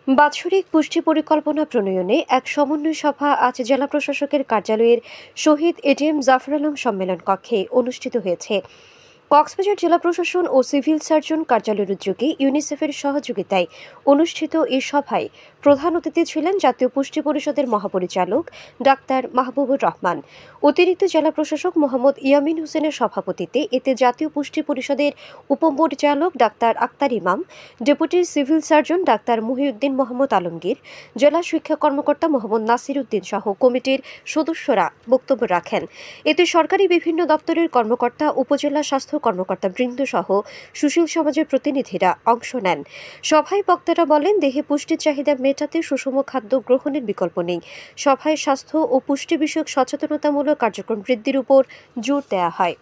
বাৎসরিক পুষ্টি পরিকল্পনা প্রণয়নে এক সমন্বয় সভা আজ জেলা প্রশাসকের কার্যালয়ের শহীদ এটিএম জাফর আলম সম্মেলন কক্ষে অনুষ্ঠিত হয়েছে। কক্সবাজার জেলা প্রশাসন ও সিভিল সার্জন কার্যালয়ের উদ্যোগে ইউনিসেফের সহযোগিতায় অনুষ্ঠিত এই সভায় প্রধান অতিথি ছিলেন জাতীয় পুষ্টি পরিষদের মহাপরিচালক ডাক্তার মাহবুবুর রহমান। অতিরিক্ত জেলা প্রশাসক মোহাম্মদ ইয়ামিন হোসেনের সভাপতিত্বে এতে জাতীয় পুষ্টি পরিষদের উপপরিচালক ডাক্তার আক্তার ইমাম, deputy civil surgeon doctor Muhiuddin Mohammad Alamgir, জেলা শিক্ষা কর্মকর্তা মোহাম্মদ নাসির উদ্দিন সহ কমিটির সদস্যরা বক্তব্য রাখেন। এতে সরকারি বিভিন্ন দপ্তরের কর্মকর্তা, উপজেলা স্বাস্থ্য কর্মকর্তা বৃন্দ সহ সুশীল সমাজের প্রতিনিধিরা অংশ নেন। সভায় বক্তারা বলেন, দেহে পুষ্টির চাহিদা মেটাতে সুষম খাদ্য গ্রহণের বিকল্প নেই। সভায় স্বাস্থ্য ও পুষ্টি বিষয়ক সচেতনতামূলক কার্যক্রম বৃদ্ধির উপর জোর দেওয়া হয়।